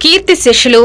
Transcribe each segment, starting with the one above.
కీర్తి శిష్యులు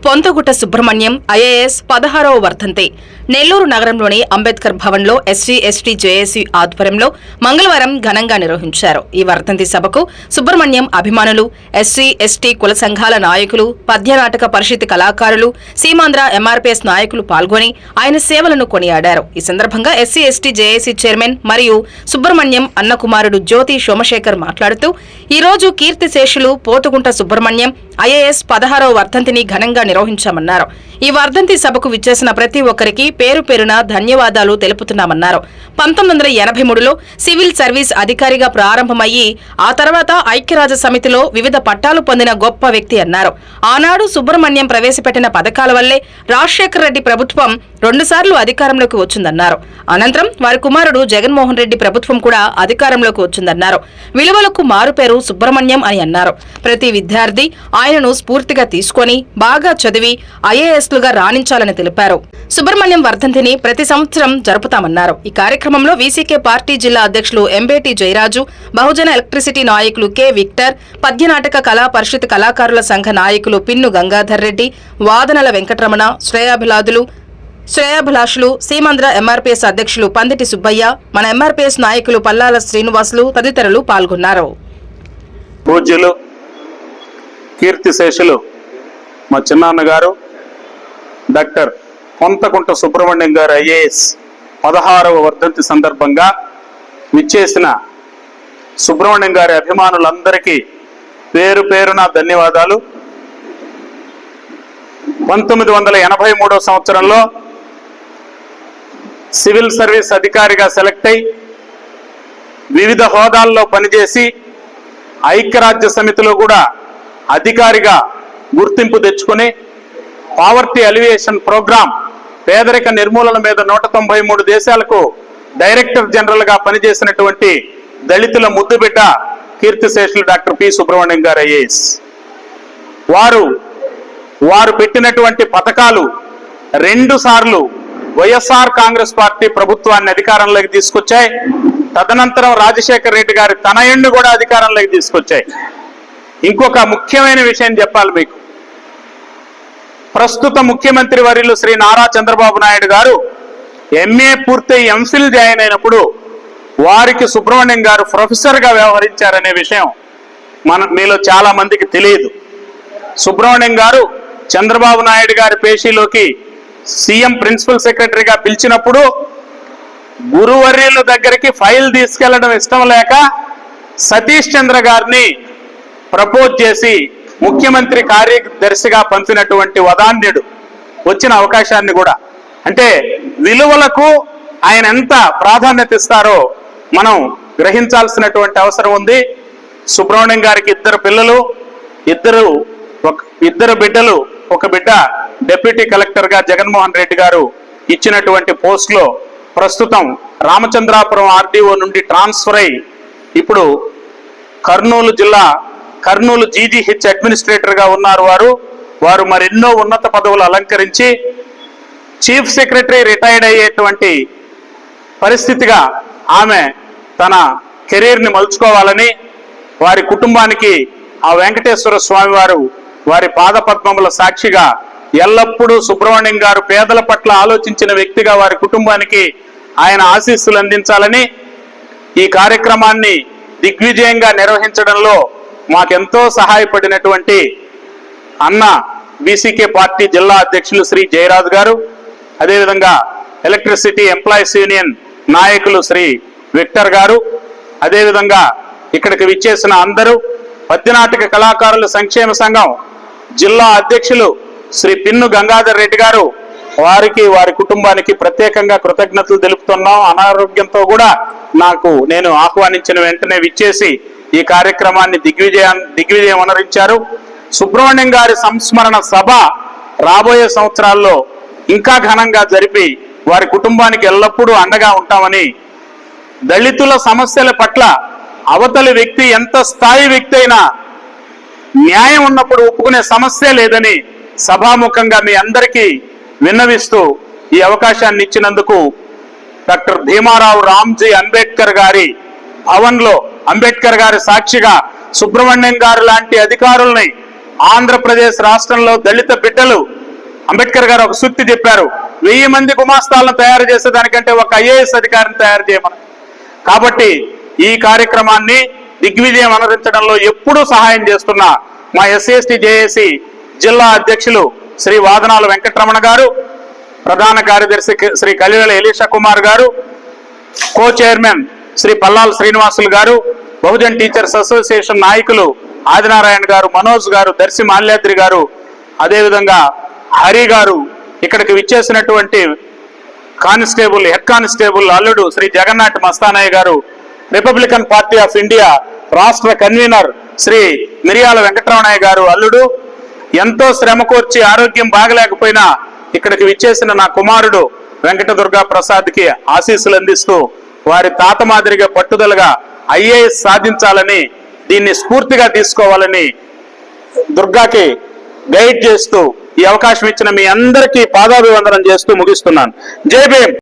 పొంతగుట్ట సుబ్రహ్మణ్యం ఐఏఎస్ 16వ వర్ధంతి నెల్లూరు నగరంలోని అంబేద్కర్ భవన్లో ఎస్సీ ఎస్టీ జేఏసీ ఆధ్వర్యంలో మంగళవారం ఘనంగా నిర్వహించారు. ఈ వర్ధంతి సభకు సుబ్రహ్మణ్యం అభిమానులు, ఎస్సీ ఎస్టీ కుల సంఘాల నాయకులు, పద్యనాటక పరిషత్ కళాకారులు, సీమాంధ్ర ఎంఆర్పీఎస్ నాయకులు పాల్గొని ఆయన సేవలను కొనియాడారు. ఈ సందర్భంగా ఎస్సీ ఎస్టీ జేఏసీ చైర్మన్ మరియు సుబ్రహ్మణ్యం అన్న కుమారుడు జ్యోతి సోమశేఖర్ మాట్లాడుతూ, ఈ రోజు కీర్తిశేషులు పోతుగుంట సుబ్రహ్మణ్యం ఐఏఎస్ 16వ వర్ధంతిని ఘనంగా నిర్వహించామన్నారు. ఈ వర్ధంతి సభకు విచ్చేసిన ప్రతి ఒక్కరికి పేరు పేరున ధన్యవాదాలు తెలుపుతున్నామన్నారు. 1983లో సివిల్ సర్వీస్ అధికారిగా ప్రారంభమయ్యి ఆ తర్వాత ఐక్యరాజ్య సమితిలో వివిధ పట్టాలు పొందిన గొప్ప వ్యక్తి అన్నారు. ఆనాడు సుబ్రహ్మణ్యం ప్రవేశపెట్టిన పథకాల వల్లే రాజశేఖర రెడ్డి ప్రభుత్వం 2 సార్లు అధికారంలోకి వచ్చిందన్నారు. అనంతరం వారి కుమారుడు జగన్మోహన్ రెడ్డి ప్రభుత్వం కూడా అధికారంలోకి వచ్చిందన్నారు. విలువలకు మారుపేరు సుబ్రహ్మణ్యం అని అన్నారు. ప్రతి విద్యార్థి ఆయనను స్ఫూర్తిగా తీసుకొని బాగా చదివి ఐఏఎస్లుగా రాణించాలని తెలిపారు. సుబ్రహ్మణ్యం వర్ధంతిని ప్రతి సంవత్సరం జరుపుతామన్నారు. ఈ కార్యక్రమంలో వీసీకే పార్టీ జిల్లా అధ్యక్షులు ఎంబేటి జయరాజు, బహుజన ఎలక్ట్రిసిటీ నాయకులు కె విక్టర్, పద్యనాటక కళా పరిషత్ కళాకారుల సంఘ నాయకులు పిన్ను గంగాధర్ రెడ్డి, వాదనల వెంకటరమణ, శ్రేయాభిలాషులు, సీమాంధ్ర ఎంఆర్పీఎస్ అధ్యక్షులు పందిటి సుబ్బయ్య, మన ఎంఆర్పీఎస్ నాయకులు పల్లాల శ్రీనివాసులు తదితరులు పాల్గొన్నారు. పూజ్యులు కీర్తిశేషులు మా చిన్నాన్నగారు డాక్టర్ పొంతగుంట సుబ్రహ్మణ్యం గారు ఐఏఎస్ 16వ వర్ధంతి సందర్భంగా విచ్చేసిన సుబ్రహ్మణ్యం గారి అభిమానులందరికీ పేరు పేరున ధన్యవాదాలు. 1983వ సంవత్సరంలో సివిల్ సర్వీస్ అధికారిగా సెలెక్ట్ అయి వివిధ హోదాల్లో పనిచేసి ఐక్యరాజ్య సమితిలో కూడా అధికారిగా గుర్తింపు తెచ్చుకుని పావర్టీ అలివియేషన్ ప్రోగ్రాం పేదరిక నిర్మూలన మీద 193 దేశాలకు డైరెక్టర్ జనరల్ గా పనిచేసినటువంటి దళితుల ముద్దుబిడ్డ కీర్తిశేషులు డాక్టర్ పి సుబ్రహ్మణ్యం గారు ఐఏఎస్. వారు పెట్టినటువంటి పథకాలు 2 సార్లు వైఎస్ఆర్ కాంగ్రెస్ పార్టీ ప్రభుత్వాన్ని అధికారంలోకి తీసుకొచ్చాయి. తదనంతరం రాజశేఖర రెడ్డి గారి తనయుణ్ణి కూడా అధికారంలోకి తీసుకొచ్చాయి. ఇంకొక ముఖ్యమైన విషయం చెప్పాలి మీకు. ప్రస్తుత ముఖ్యమంత్రి వర్యులు శ్రీ నారా చంద్రబాబు నాయుడు గారు ఎంఏ పూర్తయి ఎంఫిల్ జాయిన్ అయినప్పుడు వారికి సుబ్రహ్మణ్యం గారు ప్రొఫెసర్గా వ్యవహరించారనే విషయం మీలో చాలా మందికి తెలియదు. సుబ్రహ్మణ్యం గారు చంద్రబాబు నాయుడు గారి పేషీలోకి సీఎం ప్రిన్సిపల్ సెక్రటరీగా పిలిచినప్పుడు గురువర్యుల దగ్గరికి ఫైల్ తీసుకెళ్లడం ఇష్టం లేక సతీష్ చంద్ర గారిని ప్రపోజ్ చేసి ముఖ్యమంత్రి కార్యదర్శిగా పంపినటువంటి వదాన్యుడు. వచ్చిన అవకాశాన్ని కూడా అంటే విలువలకు ఆయన ఎంత ప్రాధాన్యత ఇస్తారో మనం గ్రహించాల్సినటువంటి అవసరం ఉంది. సుబ్రహ్మణ్యం గారికి 2 పిల్లలు, ఇద్దరు బిడ్డలు, ఒక బిడ్డ డిప్యూటీ కలెక్టర్ గా జగన్మోహన్ రెడ్డి గారు ఇచ్చినటువంటి పోస్ట్ లో ప్రస్తుతం రామచంద్రాపురం ఆర్డీఓ నుండి ట్రాన్స్ఫర్ అయి ఇప్పుడు కర్నూలు జీజీహెచ్ అడ్మినిస్ట్రేటర్ గా ఉన్నారు. వారు మరెన్నో ఉన్నత పదవులు అలంకరించి చీఫ్ సెక్రటరీ రిటైర్డ్ అయ్యేటువంటి పరిస్థితిగా ఆమె తన కెరీర్ ని మలుచుకోవాలని వారి కుటుంబానికి ఆ వెంకటేశ్వర స్వామి వారి పాదపద్మముల సాక్షిగా ఎల్లప్పుడూ సుబ్రహ్మణ్యం గారు పేదల పట్ల ఆలోచించిన వ్యక్తిగా వారి కుటుంబానికి ఆయన ఆశీస్సులు అందించాలని ఈ కార్యక్రమాన్ని దిగ్విజయంగా నిర్వహించడంలో మాకెంతో సహాయపడినటువంటి అన్న బీసీకే పార్టీ జిల్లా అధ్యక్షులు శ్రీ జయరాజ్ గారు, అదేవిధంగా ఎలక్ట్రిసిటీ ఎంప్లాయీస్ యూనియన్ నాయకులు శ్రీ విక్టర్ గారు, అదేవిధంగా ఇక్కడికి విచ్చేసిన అందరూ, పద్యనాటక కళాకారుల సంక్షేమ సంఘం జిల్లా అధ్యక్షులు శ్రీ పిన్ను గంగాధర్ రెడ్డి గారు, వారికి వారి కుటుంబానికి ప్రత్యేకంగా కృతజ్ఞతలు తెలుపుతున్నాం. అనారోగ్యంతో కూడా నేను ఆహ్వానించిన వెంటనే విచ్చేసి ఈ కార్యక్రమాన్ని దిగ్విజయం అనరించారు. సుబ్రహ్మణ్యం గారి సంస్మరణ సభ రాబోయే సంవత్సరాల్లో ఇంకా ఘనంగా జరిపి వారి కుటుంబానికి ఎల్లప్పుడూ అండగా ఉంటామని, దళితుల సమస్యల పట్ల అవతలి వ్యక్తి ఎంత స్థాయి వ్యక్తి అయినా న్యాయం ఉన్నప్పుడు ఒప్పుకునే సమస్య లేదని సభాముఖంగా మీ అందరికీ విన్నవిస్తూ ఈ అవకాశాన్ని ఇచ్చినందుకు డాక్టర్ భీమారావు రామ్జీ అంబేద్కర్ గారి భవన్లో అంబేద్కర్ గారి సాక్షిగా సుబ్రహ్మణ్యం గారు లాంటి అధికారుల్ని ఆంధ్రప్రదేశ్ రాష్ట్రంలో దళిత బిడ్డలు అంబేద్కర్ గారు ఒక సూక్తి చెప్పారు, 1000 మంది గుమాస్తాలను తయారు చేసేదానికంటే ఒక ఐఏఎస్ అధికారిని తయారు చేయమని. కాబట్టి ఈ కార్యక్రమాన్ని దిగ్విజయం అనరించడంలో ఎప్పుడూ సహాయం చేస్తున్న మా ఎస్సీ జేఏసీ జిల్లా అధ్యక్షులు శ్రీ వాదనాల వెంకటరమణ గారు, ప్రధాన కార్యదర్శి శ్రీ కలివెల ఎలీషా కుమార్ గారు, కో చైర్మన్ శ్రీ పల్లాల శ్రీనివాసులు గారు, బహుజన్ టీచర్స్ అసోసియేషన్ నాయకులు ఆదినారాయణ గారు, మనోజ్ గారు, దర్శి మాల్యాద్రి గారు, అదేవిధంగా హరి గారు, ఇక్కడికి విచ్చేసినటువంటి కానిస్టేబుల్ హెడ్ కానిస్టేబుల్ అల్లుడు శ్రీ జగన్నాథ్ మస్తానయ్య గారు, రిపబ్లికన్ పార్టీ ఆఫ్ ఇండియా రాష్ట్ర కన్వీనర్ శ్రీ మిరియాల వెంకటరమణయ్య గారు అల్లుడు, ఎంతో శ్రమ కోర్చి ఆరోగ్యం బాగలేకపోయినా ఇక్కడికి విచ్చేసిన నా కుమారుడు వెంకట దుర్గా ప్రసాద్కి ఆశీస్సులు అందిస్తూ వారి తాత మాదిరిగా పట్టుదలగా ఐఏఎస్ సాధించాలని, దీన్ని స్ఫూర్తిగా తీసుకోవాలని దుర్గాకి గైడ్ చేస్తూ ఈ అవకాశం ఇచ్చిన మీ అందరికీ పాదాభివందనం చేస్తూ ముగిస్తున్నాను. జై భీమ్.